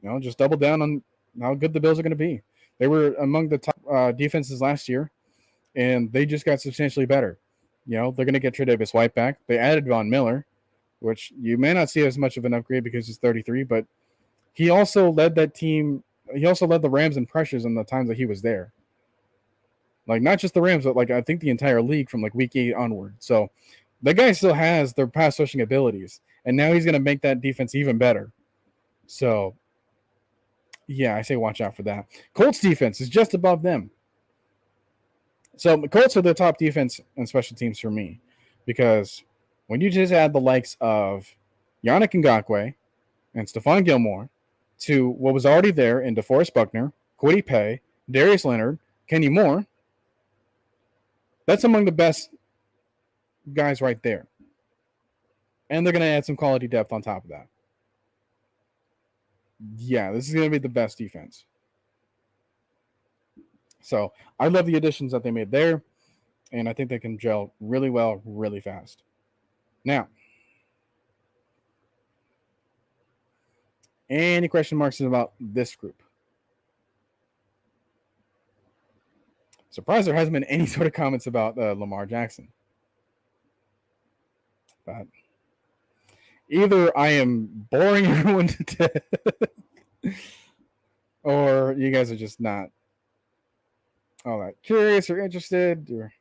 Speaker 1: You know, just double down on how good the Bills are going to be. They were among the top defenses last year, and they just got substantially better. You know, they're going to get Tre'Davious White back. They added Von Miller, which you may not see as much of an upgrade because he's 33, but he also led that team. He also led the Rams in pressures in the times that he was there. Like, not just the Rams, but, like, I think the entire league from, like, week 8 onward. So the guy still has their pass rushing abilities, and now he's going to make that defense even better. So, yeah, I say watch out for that. Colts defense is just above them. So the Colts are the top defense and special teams for me because when you just add the likes of Yannick Ngakoue and Stephon Gilmore to what was already there in DeForest Buckner, Kwity Paye, Darius Leonard, Kenny Moore, that's among the best guys right there. And they're going to add some quality depth on top of that. Yeah, this is going to be the best defense. So I love the additions that they made there, and I think they can gel really well, really fast. Now, any question marks about this group? Surprised there hasn't been any sort of comments about Lamar Jackson. But either I am boring everyone to death, or you guys are just not all that curious or interested, or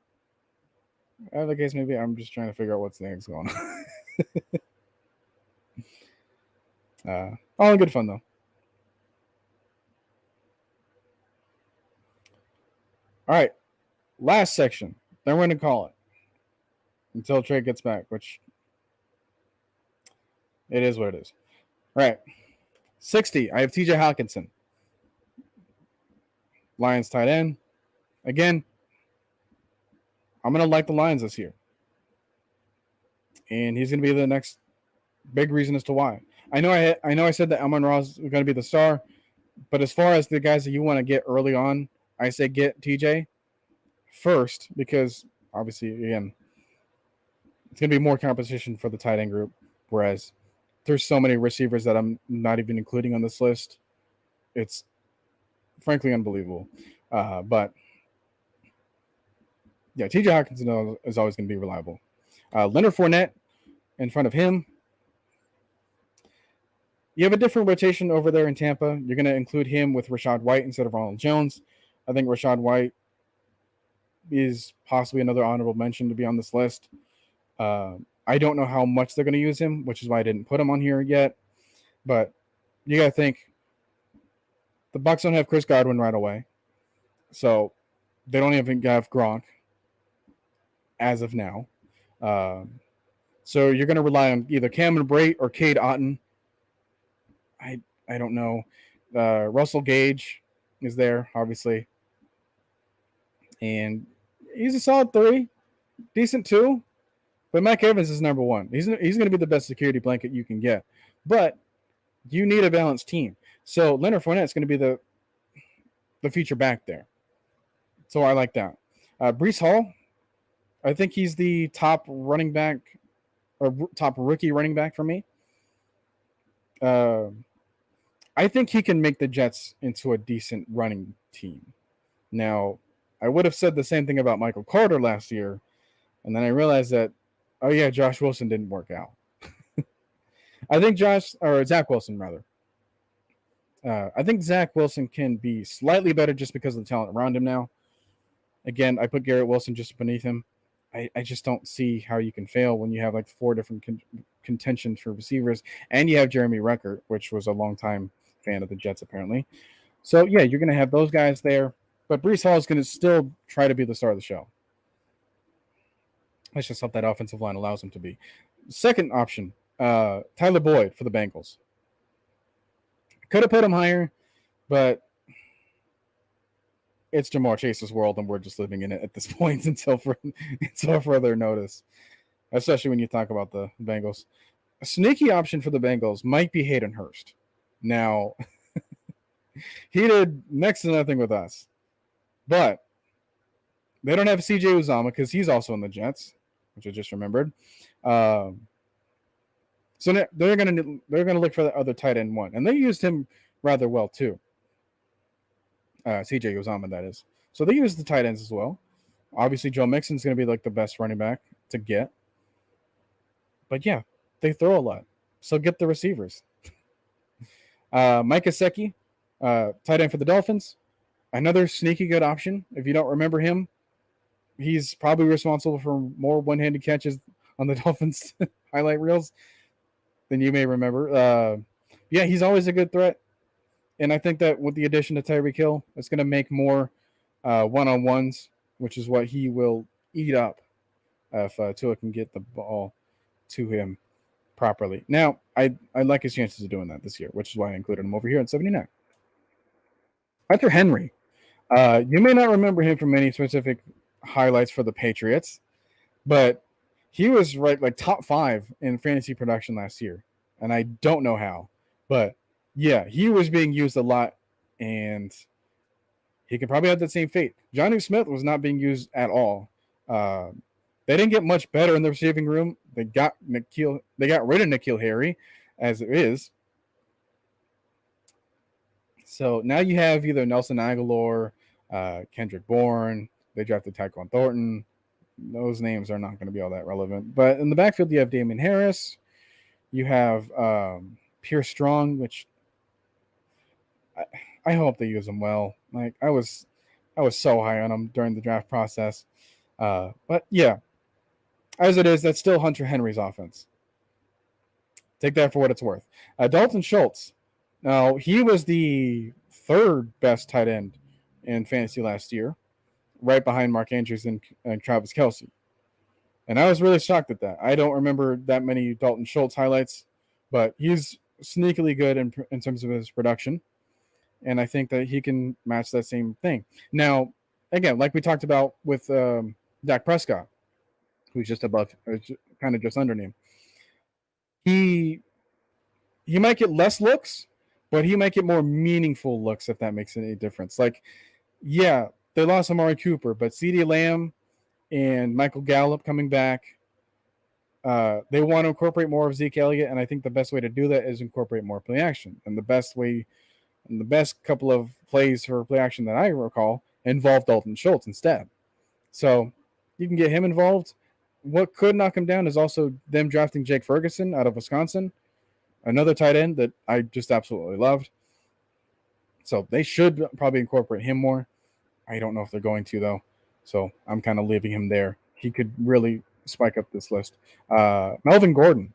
Speaker 1: whatever the case may be. I'm just trying to figure out what's next going on. All in good fun, though. All right, last section. Then we're going to call it until Trey gets back, which it is what it is. All right, 60. I have TJ Hockenson, Lions tight end. Again, I'm going to like the Lions this year. And he's going to be the next big reason as to why. I know I said that Amon-Ra is going to be the star, but as far as the guys that you want to get early on, I say get TJ first because obviously, again, it's going to be more competition for the tight end group, whereas there's so many receivers that I'm not even including on this list. It's frankly unbelievable. But yeah, TJ Hockenson is always going to be reliable. Leonard Fournette in front of him. You have a different rotation over there in Tampa. You're going to include him with Rachaad White instead of Ronald Jones. I think Rachaad White is possibly another honorable mention to be on this list. I don't know how much they're going to use him, which is why I didn't put him on here yet. But you got to think the Bucs don't have Chris Godwin right away. So they don't even have Gronk as of now. So you're going to rely on either Cameron Brate or Cade Otton. I don't know. Russell Gage is there, obviously. And he's a solid 3. Decent 2. But Mike Evans is number 1. He's going to be the best security blanket you can get. But you need a balanced team. So Leonard Fournette is going to be the feature back there. So I like that. Breece Hall, I think he's the top running back or top rookie running back for me. I think he can make the Jets into a decent running team. Now, I would have said the same thing about Michael Carter last year, and then I realized that, oh yeah, Josh Wilson didn't work out. I think Zach Wilson, rather. I think Zach Wilson can be slightly better just because of the talent around him now. Again, I put Garrett Wilson just beneath him. I just don't see how you can fail when you have like 4 different contentions for receivers, and you have Jeremy Ruckert, which was a long-time fan of the Jets apparently. So yeah, you're going to have those guys there, but Breece Hall is going to still try to be the star of the show. That's just what that offensive line allows him to be. Second option, Tyler Boyd for the Bengals. Could have put him higher, but it's Jamar Chase's world, and we're just living in it at this point until further notice, especially when you talk about the Bengals. A sneaky option for the Bengals might be Hayden Hurst. Now, he did next to nothing with us, but they don't have CJ Uzomah because he's also in the Jets, which I just remembered. So they're gonna look for the other tight end one, and they used him rather well too. CJ Uzomah, that is. So they use the tight ends as well. Obviously, Joe Mixon's going to be like the best running back to get. But yeah, they throw a lot. So get the receivers. Mike Gesicki, tight end for the Dolphins. Another sneaky good option. If you don't remember him, he's probably responsible for more one-handed catches on the Dolphins highlight reels than you may remember. Yeah, he's always a good threat. And I think that with the addition to Tyreek Hill, it's going to make more one-on-ones, which is what he will eat up if Tua can get the ball to him properly. Now, I like his chances of doing that this year, which is why I included him over here at 79. Arthur Henry. You may not remember him from any specific highlights for the Patriots, but he was like top 5 in fantasy production last year. And I don't know how, but yeah, he was being used a lot, and he could probably have that same fate. Jonnu Smith was not being used at all. They didn't get much better in the receiving room. They got rid of N'Keal Harry as it is. So now you have either Nelson Aguilar, Kendrick Bourne, They drafted Tyquan Thornton. Those names are not going to be all that relevant. But in the backfield, you have Damian Harris. You have Pierce Strong, which I hope they use him well. Like I was so high on him during the draft process. But yeah, as it is, that's still Hunter Henry's offense. Take that for what it's worth. Dalton Schultz. Now, he was the third best tight end in fantasy last year, right behind Mark Andrews and Travis Kelce. And I was really shocked at that. I don't remember that many Dalton Schultz highlights, but he's sneakily good in terms of his production. And I think that he can match that same thing. Now, again, like we talked about with Dak Prescott, who's just above, kind of just under him. He might get less looks, but he might get more meaningful looks if that makes any difference. Like, yeah, they lost Amari Cooper, but CeeDee Lamb and Michael Gallup coming back, they want to incorporate more of Zeke Elliott, and I think the best way to do that is incorporate more play action. And the best couple of plays for play action that I recall involved Dalton Schultz instead. So you can get him involved. What could knock him down is also them drafting Jake Ferguson out of Wisconsin, another tight end that I just absolutely loved. So they should probably incorporate him more. I don't know if they're going to, though. So I'm kind of leaving him there. He could really spike up this list. Melvin Gordon,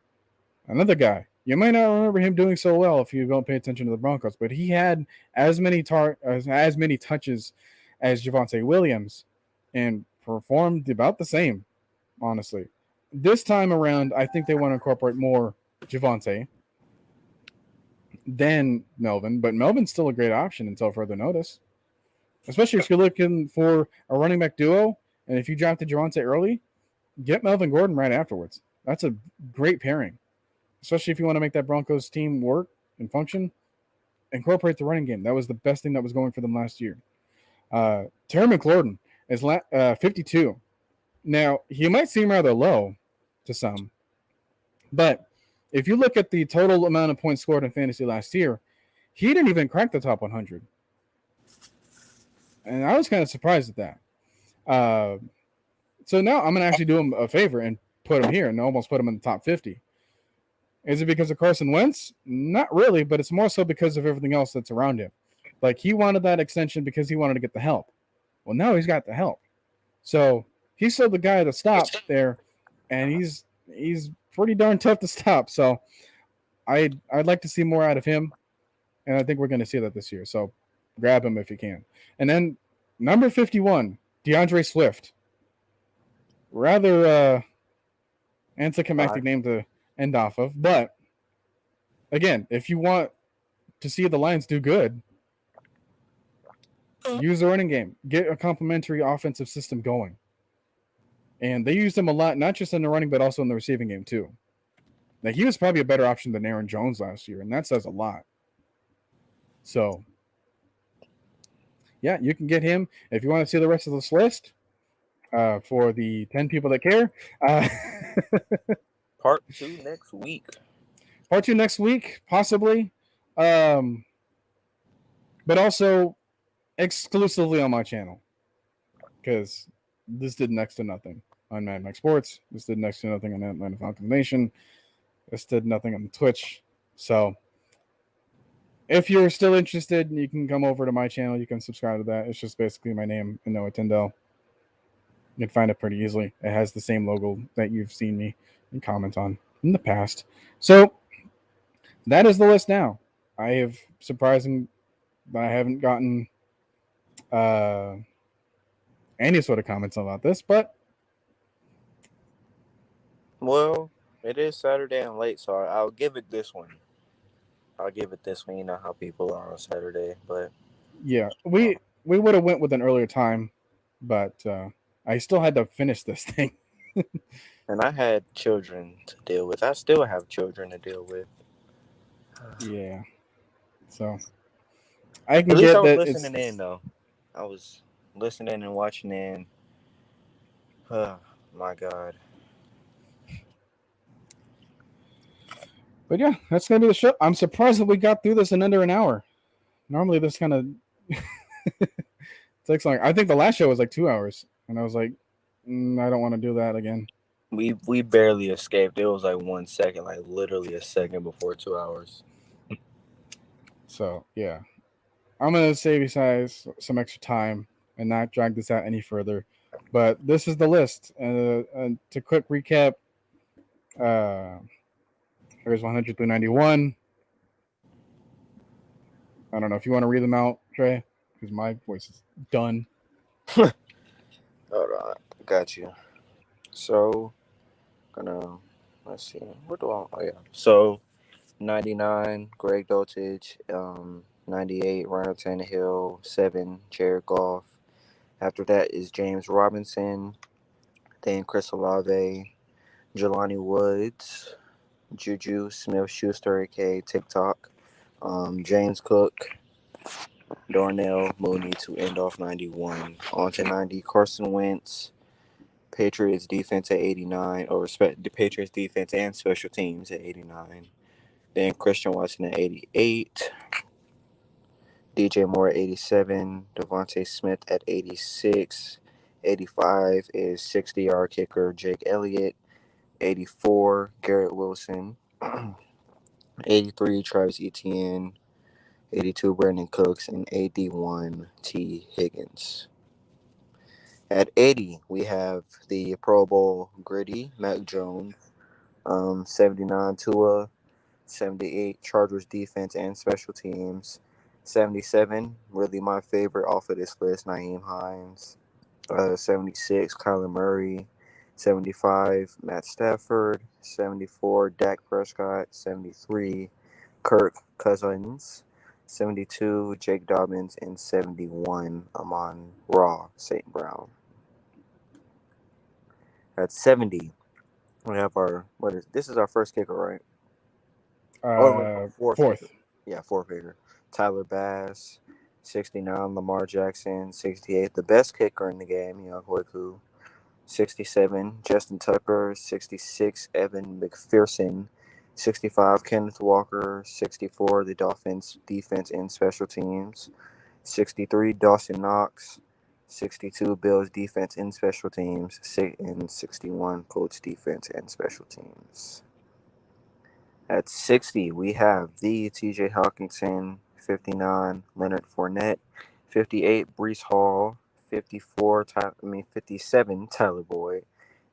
Speaker 1: another guy. You might not remember him doing so well if you don't pay attention to the Broncos, but he had as many touches as Javonte Williams and performed about the same, honestly. This time around, I think they want to incorporate more Javonte than Melvin, but Melvin's still a great option until further notice, especially if you're looking for a running back duo. And if you drafted Javonte early, get Melvin Gordon right afterwards. That's a great pairing, especially if you want to make that Broncos team work and function. Incorporate the running game. That was the best thing that was going for them last year. Terry McLaurin is 52. Now, he might seem rather low to some, but if you look at the total amount of points scored in fantasy last year, he didn't even crack the top 100. And I was kind of surprised at that. So now I'm going to actually do him a favor and put him here and almost put him in the top 50. Is it because of Carson Wentz? Not really, but it's more so because of everything else that's around him. Like, he wanted that extension because he wanted to get the help. Well, now he's got the help. So he's still the guy that stopped there, and he's pretty darn tough to stop. So I'd like to see more out of him, and I think we're going to see that this year. So grab him if you can. And then number 51, DeAndre Swift. Rather anticlimactic name to end off of. But, again, if you want to see the Lions do good, use the running game. Get a complementary offensive system going. And they used him a lot, not just in the running, but also in the receiving game, too. Now, he was probably a better option than Aaron Jones last year, and that says a lot. So, yeah, you can get him. If you want to see the rest of this list, for the 10 people that care.
Speaker 2: Part 2 next week.
Speaker 1: Part 2 next week, possibly. But also exclusively on my channel. Because this did next to nothing on Mad Max Sports. This did next to nothing on Atlanta Falcons Nation. This did nothing on Twitch. So if you're still interested, you can come over to my channel. You can subscribe to that. It's just basically my name and Noah Tyndall. You can find it pretty easily. It has the same logo that you've seen me comment on in the past. So that is the list now. I have surprising that I haven't gotten any sort of comments about this, but
Speaker 2: well, it is Saturday and late, so I'll give it this one. You know how people are on Saturday, but
Speaker 1: yeah, we would have went with an earlier time, but I still had to finish this thing.
Speaker 2: And I had children to deal with. I still have children to deal with.
Speaker 1: Yeah. So I can
Speaker 2: At least
Speaker 1: get
Speaker 2: I was
Speaker 1: that.
Speaker 2: listening in, though. I was listening and watching in. Oh, my God.
Speaker 1: But yeah, that's going to be the show. I'm surprised that we got through this in under an hour. Normally this kind of takes long. I think the last show was like 2 hours. and I was like, I don't want to do that again.
Speaker 2: We barely escaped. It was like 1 second, like literally a second before 2 hours.
Speaker 1: So yeah, I'm gonna save you guys some extra time and not drag this out any further. But this is the list. And to quick recap, there's 100 through 91. I don't know if you want to read them out, Trey, because my voice is done.
Speaker 2: Hold on, got you. So, let's see. What do I? Oh yeah. So, 99, Greg Dolcich. 98, Ryan Tannehill. 7, Jared Goff. After that is James Robinson. Then Chris Olave, Jelani Woods, Juju Smith Schuster, aka TikTok, James Cook, Darnell Mooney to end off 91. On to 90, Carson Wentz, Patriots defense at 89, or respect the Patriots defense and special teams at 89. Then Christian Watson at 88. DJ Moore at 87. Davonte Smith at 86. 85 is 60-yard kicker Jake Elliott. 84, Garrett Wilson. 83, Travis Etienne. 82, Brandon Cooks. And 81, T. Higgins. At 80, we have the Pro Bowl gritty, Mac Jones. 79, Tua. 78, Chargers defense and special teams. 77, really my favorite off of this list, Nyheim Hines. 76, Kyler Murray. 75, Matt Stafford. 74, Dak Prescott. 73, Kirk Cousins. 72, Jk Dobbins. And 71, Amon-Ra St. Brown. At 70, we have this is our first kicker, right?
Speaker 1: Fourth.
Speaker 2: Kicker. Yeah, fourth kicker. Tyler Bass. 69, Lamar Jackson. 68, the best kicker in the game, Young Hoiku. 67, Justin Tucker. 66, Evan McPherson. 65, Kenneth Walker. 64, the Dolphins defense and special teams. 63, Dawson Knox. 62, Bills defense and special teams. And 61, Colts defense and special teams. At 60, we have the TJ Hawkinson. 59, Leonard Fournette. 58, Breece Hall. 57, Tyler Boyd.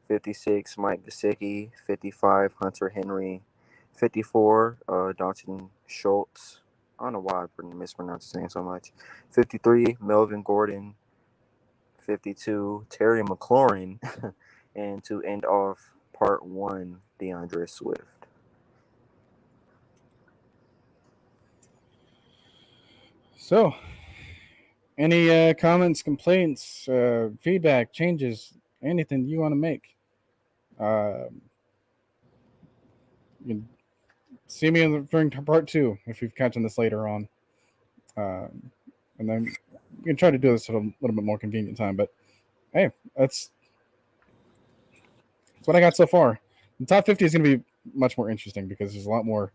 Speaker 2: 56, Mike Gesicki. 55, Hunter Henry. 54, Dalton Schultz. I don't know why I mispronounced his name so much. 53, Melvin Gordon. 52, Terry McLaurin. And to end off part 1, DeAndre Swift.
Speaker 1: So, any comments, complaints, feedback, changes, anything you want to make? You can see me during part 2 if you're catching this later on. And then you can try to do this at a little bit more convenient time. But hey, that's what I got so far. The top 50 is going to be much more interesting because there's a lot more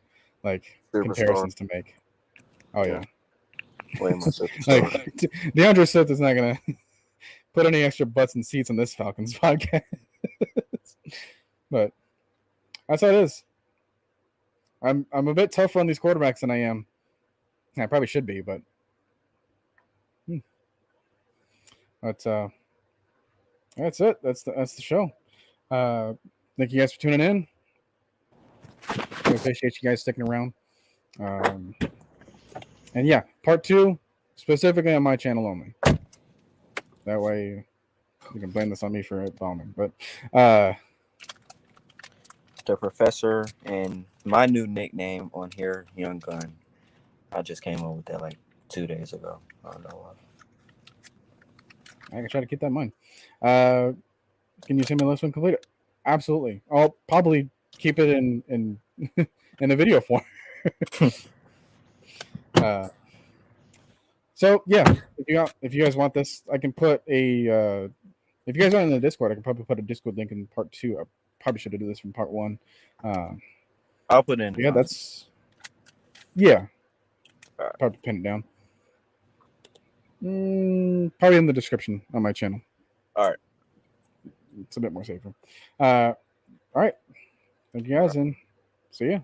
Speaker 1: comparisons to make. Oh yeah.
Speaker 2: Way more
Speaker 1: DeAndre Swift is not going to put any extra butts and seats on this Falcons podcast. But that's how it is. I'm a bit tougher on these quarterbacks than I am. I probably should be, but that's it. That's the show. Thank you guys for tuning in. I appreciate you guys sticking around. And yeah, part 2 specifically on my channel only. That way you can blame this on me for it bombing. But
Speaker 2: the professor and my new nickname on here, Young Gun. I just came up with that like 2 days ago. I don't know why.
Speaker 1: I can try to keep that in mind. Can you send me the list when completed? Absolutely. I'll probably keep it in in a video form. So yeah, if you guys want this, I can put a. If you guys are in the Discord, I can probably put a Discord link in part 2. I probably should have done this from part 1.
Speaker 2: I'll put in.
Speaker 1: Yeah, that's. Yeah. Probably pin it down. Probably in the description on my channel.
Speaker 2: All right.
Speaker 1: It's a bit more safer. All right. Thank you guys, and see ya.